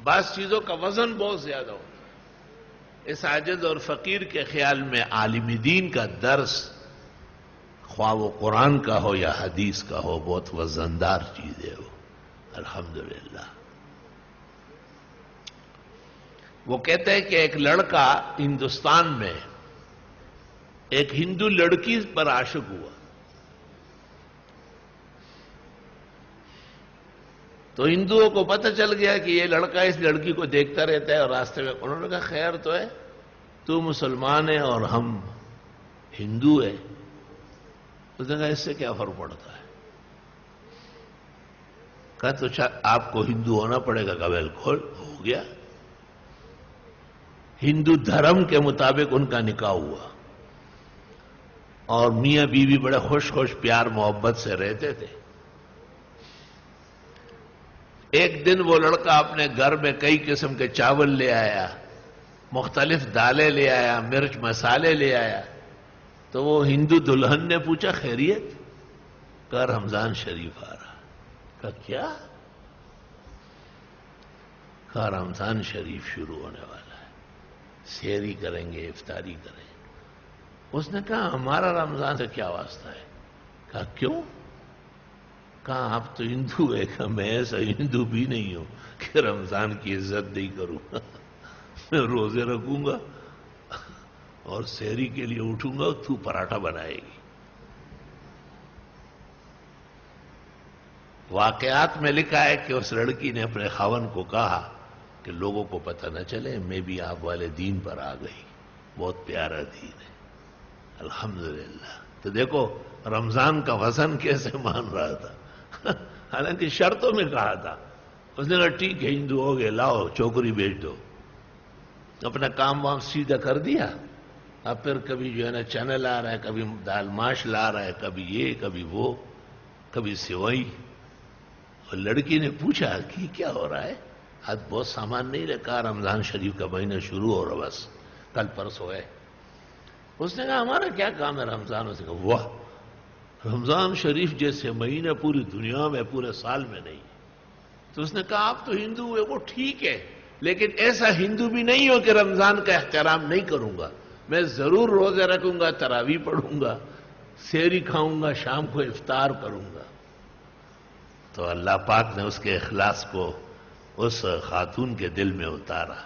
بعض چیزوں کا وزن بہت زیادہ ہوتا ہے۔ اس عاجز اور فقیر کے خیال میں عالم دین کا درس، خواہ وہ قرآن کا ہو یا حدیث کا ہو، بہت وزندار چیز ہے وہ۔ الحمدللہ۔ وہ کہتے ہیں کہ ایک لڑکا ہندوستان میں ایک ہندو لڑکی پر عاشق ہوا، تو ہندوؤں کو پتہ چل گیا کہ یہ لڑکا اس لڑکی کو دیکھتا رہتا ہے، اور راستے میں انہوں نے کہا خیر تو ہے، تو مسلمان ہے اور ہم ہندو ہے۔ اس نے کہا اس سے کیا فرق پڑتا ہے؟ کہا تو آپ کو ہندو ہونا پڑے گا۔ قبل کھول ہو گیا، ہندو دھرم کے مطابق ان کا نکاح ہوا، اور میاں بیوی بڑے خوش پیار محبت سے رہتے تھے۔ ایک دن وہ لڑکا اپنے گھر میں کئی قسم کے چاول لے آیا، مختلف دالیں لے آیا، مرچ مسالے لے آیا، تو وہ ہندو دلہن نے پوچھا خیریت؟ کہا رمضان شریف آ رہا۔ کہا کیا؟ کہا رمضان شریف شروع ہونے والا ہے، سحری کریں گے، افطاری کریں گے۔ اس نے کہا ہمارا رمضان سے کیا واسطہ ہے؟ کہا کیوں؟ کہا آپ تو ہندو ہے۔ کہا میں ایسا ہندو بھی نہیں ہوں کہ رمضان کی عزت نہیں کروں گا، میں روزے رکھوں گا اور سحری کے لیے اٹھوں گا، تو پراٹھا بنائے گی۔ واقعات میں لکھا ہے کہ اس لڑکی نے اپنے خاوند کو کہا کہ لوگوں کو پتہ نہ چلے میں بھی آپ والے دین پر آ گئی، بہت پیارا دین ہے۔ الحمدللہ۔ تو دیکھو رمضان کا وزن کیسے مان رہا تھا، حالانکہ شرطوں میں کہا تھا۔ اس نے کہا ٹھیک ہے ہندو ہو گئے، لاؤ چوکری بیچ دو۔ اپنا کام وام سیدھا کر دیا۔ اب پھر کبھی جو ہے نا چنا لا رہا ہے، کبھی دال ماش لا رہا ہے، کبھی یہ کبھی وہ، کبھی سوئی۔ اور لڑکی نے پوچھا کہ کیا ہو رہا ہے؟ آج بہت سامان نہیں رکھا، رمضان شریف کا مہینہ شروع ہو رہا، بس کل پرسوں ہے۔ اس نے کہا ہمارا کیا کام ہے رمضان؟ اس نے کہا واہ، رمضان شریف جیسے مہینہ پوری دنیا میں پورے سال میں نہیں۔ تو اس نے کہا آپ تو ہندو ہوئے، وہ ٹھیک ہے، لیکن ایسا ہندو بھی نہیں ہو کہ رمضان کا احترام نہیں کروں گا۔ میں ضرور روزے رکھوں گا، تراویح پڑھوں گا، سحری کھاؤں گا، شام کو افطار کروں گا۔ تو اللہ پاک نے اس کے اخلاص کو اس خاتون کے دل میں اتارا،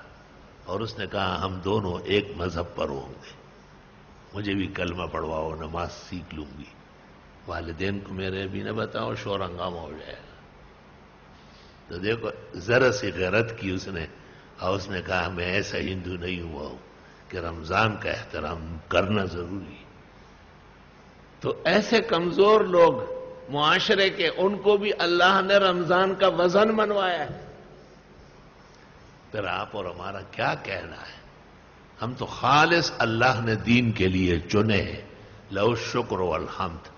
اور اس نے کہا ہم دونوں ایک مذہب پر ہوں گے، مجھے بھی کلمہ پڑھواؤ، نماز سیکھ لوں گی، والدین کو میرے بھی نہ بتاؤ، شور ہنگامہ ہو جائے گا۔ تو دیکھو ذرا سی غیرت کی اس نے، اور اس نے کہا میں ایسا ہندو نہیں ہوا ہوں کہ رمضان کا احترام کرنا ضروری۔ تو ایسے کمزور لوگ معاشرے کے، ان کو بھی اللہ نے رمضان کا وزن منوایا ہے۔ پھر آپ اور ہمارا کیا کہنا ہے؟ ہم تو خالص اللہ نے دین کے لیے چنے ہیں، لو الشکر والحمد۔